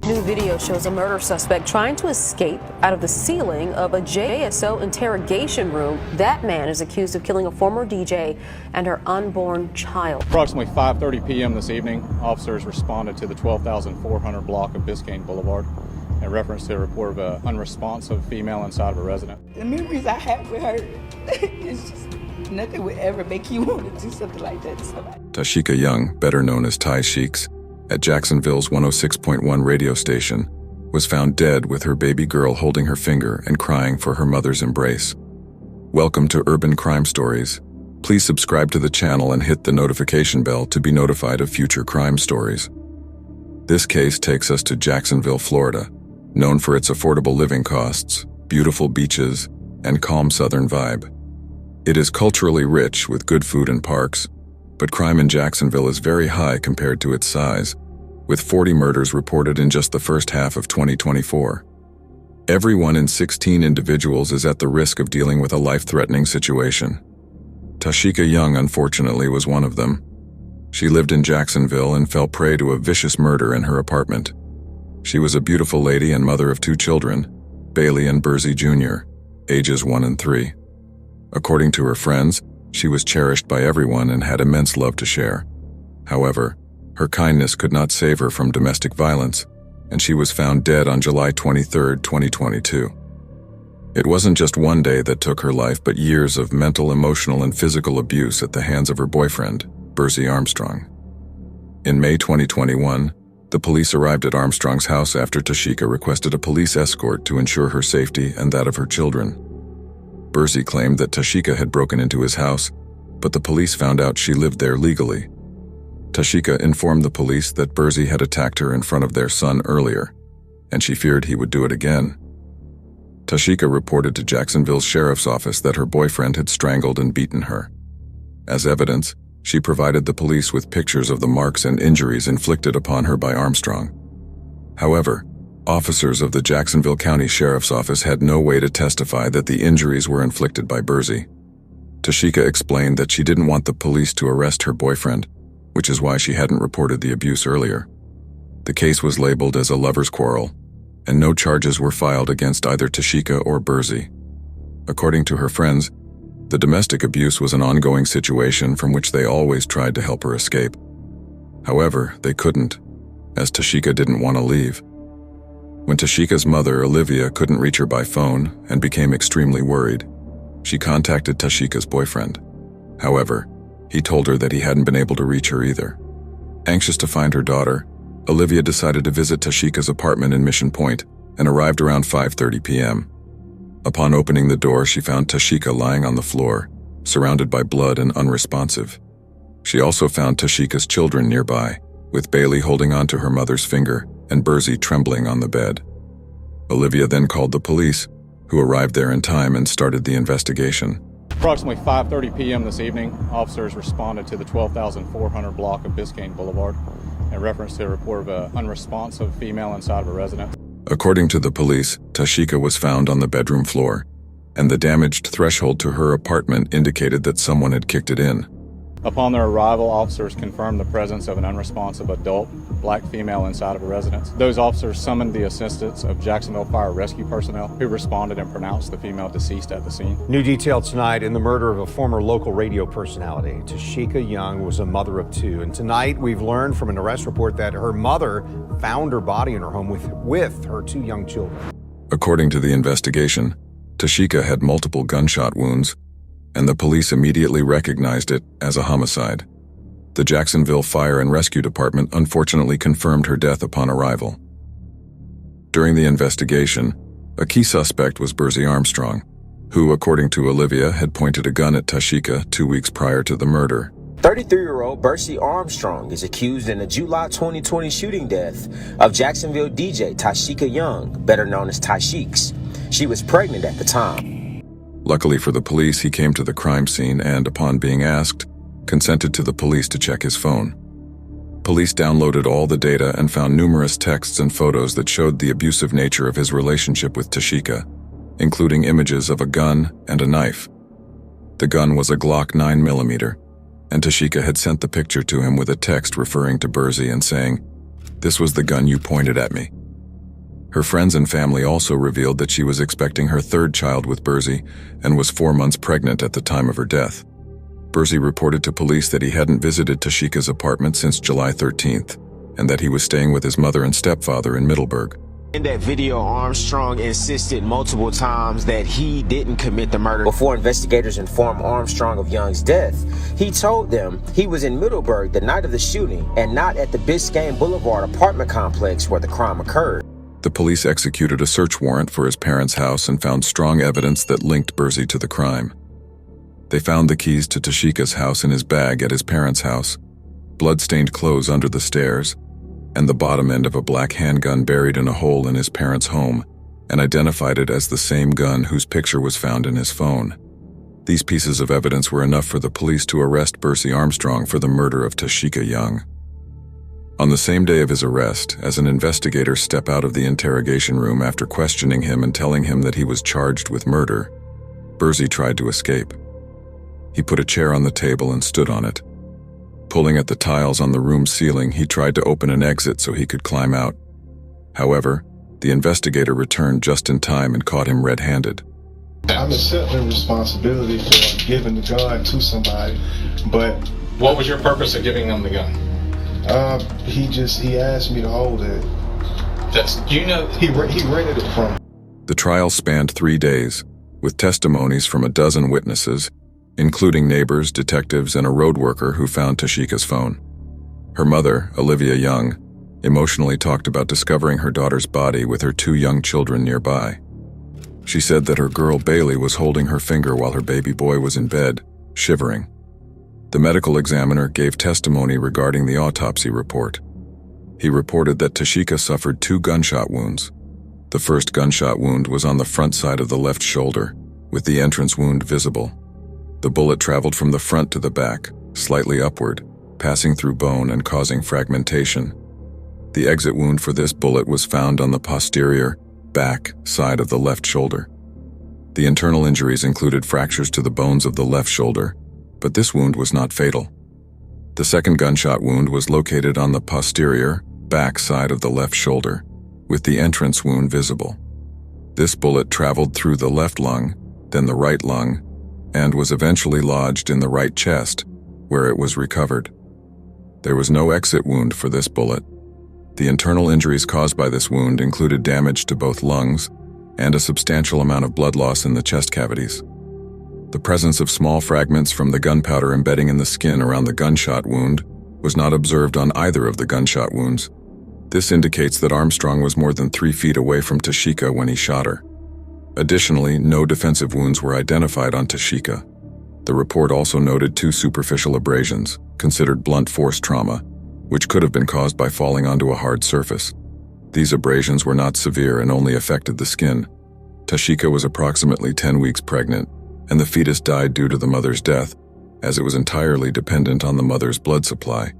New video shows a murder suspect trying to escape out of the ceiling of a JSO interrogation room. That man is accused of killing a former DJ and her unborn child. Approximately 5:30 p.m. this evening, officers responded to the 12,400 block of Biscayne Boulevard in reference to a report of an unresponsive female inside of a residence. The memories I have with her, it's just nothing would ever make you want to do something like that to somebody. Tasheka Young, better known as Ty Sheeks, at Jacksonville's 106.1 radio station, was found dead with her baby girl holding her finger and crying for her mother's embrace. Welcome to Urban Crime Stories. Please subscribe to the channel and hit the notification bell to be notified of future crime stories. This case takes us to Jacksonville, Florida, known for its affordable living costs, beautiful beaches, and calm southern vibe. It is culturally rich with good food and parks, but crime in Jacksonville is very high compared to its size, with 40 murders reported in just the first half of 2024. Every 1 in 16 individuals is at the risk of dealing with a life-threatening situation. Tasheka Young, unfortunately, was one of them. She lived in Jacksonville and fell prey to a vicious murder in her apartment. She was a beautiful lady and mother of 2 children, Bailey and Bursey Jr., ages 1 and 3. According to her friends, she was cherished by everyone and had immense love to share. However, her kindness could not save her from domestic violence, and she was found dead on July 23, 2022. It wasn't just one day that took her life, but years of mental, emotional, and physical abuse at the hands of her boyfriend, Bursey Armstrong. In May 2021, the police arrived at Armstrong's house after Tasheka requested a police escort to ensure her safety and that of her children. Bursey claimed that Tasheka had broken into his house, but the police found out she lived there legally. Tasheka informed the police that Bursey had attacked her in front of their son earlier, and she feared he would do it again. Tasheka reported to Jacksonville's sheriff's office that her boyfriend had strangled and beaten her. As evidence, she provided the police with pictures of the marks and injuries inflicted upon her by Armstrong. However, officers of the Jacksonville County Sheriff's Office had no way to testify that the injuries were inflicted by Bursey. Tasheka explained that she didn't want the police to arrest her boyfriend, which is why she hadn't reported the abuse earlier. The case was labeled as a lover's quarrel, and no charges were filed against either Tasheka or Bursey. According to her friends, the domestic abuse was an ongoing situation from which they always tried to help her escape. However, they couldn't, as Tasheka didn't want to leave. When Tasheka's mother, Olivia, couldn't reach her by phone and became extremely worried, she contacted Tasheka's boyfriend. However, he told her that he hadn't been able to reach her either. Anxious to find her daughter, Olivia decided to visit Tasheka's apartment in Mission Point and arrived around 5:30 p.m. Upon opening the door, she found Tasheka lying on the floor, surrounded by blood and unresponsive. She also found Tasheka's children nearby, with Bailey holding onto her mother's finger and Bursey trembling on the bed. Olivia then called the police, who arrived there in time and started the investigation. Approximately 5:30 p.m. this evening, officers responded to the 12,400 block of Biscayne Boulevard in reference to a report of an unresponsive female inside of a residence. According to the police, Tasheka was found on the bedroom floor, and the damaged threshold to her apartment indicated that someone had kicked it in. Upon their arrival, officers confirmed the presence of an unresponsive adult black female inside of a residence. Those officers summoned the assistance of Jacksonville Fire Rescue personnel, who responded and pronounced the female deceased at the scene. New detail tonight in the murder of a former local radio personality. Tasheka Young was a mother of 2, and tonight we've learned from an arrest report that her mother found her body in her home with her 2 young children. According to the investigation, Tasheka had multiple gunshot wounds, and the police immediately recognized it as a homicide. The Jacksonville Fire and Rescue Department unfortunately confirmed her death upon arrival. During the investigation, a key suspect was Bursey Armstrong, who, according to Olivia, had pointed a gun at Tasheka 2 weeks prior to the murder. 33-year-old Bursey Armstrong is accused in the July 2020 shooting death of Jacksonville DJ Tasheka Young, better known as Ty Sheeks. She was pregnant at the time. Luckily for the police, he came to the crime scene and, upon being asked, consented to the police to check his phone. Police downloaded all the data and found numerous texts and photos that showed the abusive nature of his relationship with Tasheka, including images of a gun and a knife. The gun was a Glock 9mm, and Tasheka had sent the picture to him with a text referring to Bursey and saying, "This was the gun you pointed at me. Her friends and family also revealed that she was expecting her third child with Bursey and was 4 months pregnant at the time of her death. Bursey reported to police that he hadn't visited Tasheka's apartment since July 13th, and that he was staying with his mother and stepfather in Middleburg. In that video, Armstrong insisted multiple times that he didn't commit the murder. Before investigators informed Armstrong of Young's death, he told them he was in Middleburg the night of the shooting and not at the Biscayne Boulevard apartment complex where the crime occurred. The police executed a search warrant for his parents' house and found strong evidence that linked Bursey to the crime. They found the keys to Tasheka's house in his bag at his parents' house, blood-stained clothes under the stairs, and the bottom end of a black handgun buried in a hole in his parents' home, and identified it as the same gun whose picture was found in his phone. These pieces of evidence were enough for the police to arrest Bursey Armstrong for the murder of Tasheka Young. On the same day of his arrest, as an investigator stepped out of the interrogation room after questioning him and telling him that he was charged with murder, Bursey tried to escape. He put a chair on the table and stood on it. Pulling at the tiles on the room's ceiling, he tried to open an exit so he could climb out. However, the investigator returned just in time and caught him red-handed. I'm accepting responsibility for giving the gun to somebody, but... What was your purpose of giving him the gun? He asked me to hold it. He rented it from me. The trial spanned 3 days, with testimonies from a dozen witnesses, including neighbors, detectives, and a road worker who found Tasheka's phone. Her mother, Olivia Young, emotionally talked about discovering her daughter's body with her 2 young children nearby. She said that her girl Bailey was holding her finger while her baby boy was in bed, shivering. The medical examiner gave testimony regarding the autopsy report. He reported that Tasheka suffered 2 gunshot wounds. The first gunshot wound was on the front side of the left shoulder, with the entrance wound visible. The bullet traveled from the front to the back, slightly upward, passing through bone and causing fragmentation. The exit wound for this bullet was found on the posterior, back side of the left shoulder. The internal injuries included fractures to the bones of the left shoulder, but this wound was not fatal. The second gunshot wound was located on the posterior, back side of the left shoulder, with the entrance wound visible. This bullet traveled through the left lung, then the right lung, and was eventually lodged in the right chest, where it was recovered. There was no exit wound for this bullet. The internal injuries caused by this wound included damage to both lungs and a substantial amount of blood loss in the chest cavities. The presence of small fragments from the gunpowder embedding in the skin around the gunshot wound was not observed on either of the gunshot wounds. This indicates that Armstrong was more than 3 feet away from Tasheka when he shot her. Additionally, no defensive wounds were identified on Tasheka. The report also noted 2 superficial abrasions, considered blunt force trauma, which could have been caused by falling onto a hard surface. These abrasions were not severe and only affected the skin. Tasheka was approximately 10 weeks pregnant, and the fetus died due to the mother's death, as it was entirely dependent on the mother's blood supply.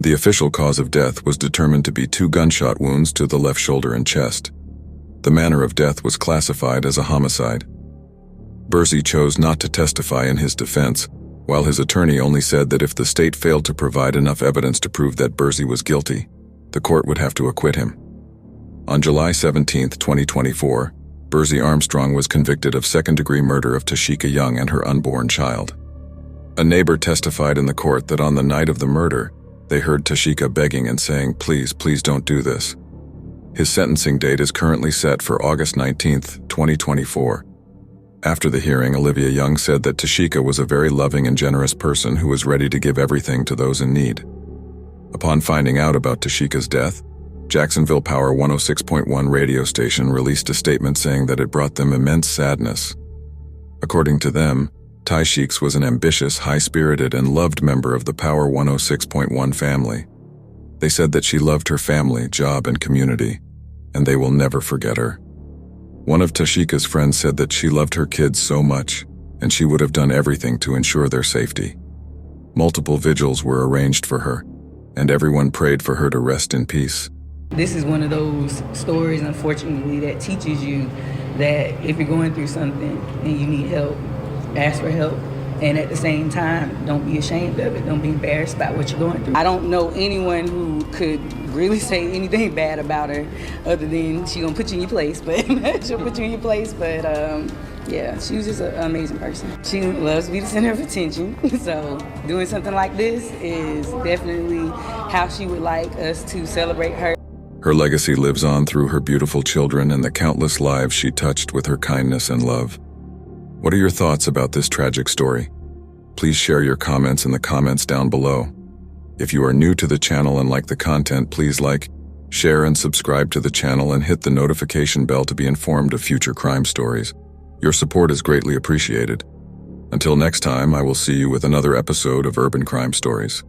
The official cause of death was determined to be 2 gunshot wounds to the left shoulder and chest. The manner of death was classified as a homicide. Bursey chose not to testify in his defense, while his attorney only said that if the state failed to provide enough evidence to prove that Bursey was guilty, the court would have to acquit him. On July 17, 2024, Bursey Armstrong was convicted of second-degree murder of Tasheka Young and her unborn child. A neighbor testified in the court that on the night of the murder, they heard Tasheka begging and saying, "Please, please don't do this." His sentencing date is currently set for August 19, 2024. After the hearing, Olivia Young said that Tasheka was a very loving and generous person who was ready to give everything to those in need. Upon finding out about Tasheka's death, Jacksonville Power 106.1 radio station released a statement saying that it brought them immense sadness. According to them, Tasheka was an ambitious, high-spirited, and loved member of the Power 106.1 family. They said that she loved her family, job, and community, and they will never forget her. One of Tasheka's friends said that she loved her kids so much, and she would have done everything to ensure their safety. Multiple vigils were arranged for her, and everyone prayed for her to rest in peace. This is one of those stories, unfortunately, that teaches you that if you're going through something and you need help, ask for help, And at the same time, don't be ashamed of it. Don't be embarrassed about what you're going through. I don't know anyone who could really say anything bad about her other than she gonna put you in your place, but she'll put you in your place. But yeah, she was just an amazing person. She loves to be the center of attention. So doing something like this is definitely how she would like us to celebrate her. Her legacy lives on through her beautiful children and the countless lives she touched with her kindness and love. What are your thoughts about this tragic story? Please share your comments in the comments down below. If you are new to the channel and like the content, please like, share, and subscribe to the channel and hit the notification bell to be informed of future crime stories. Your support is greatly appreciated. Until next time, I will see you with another episode of Urban Crime Stories.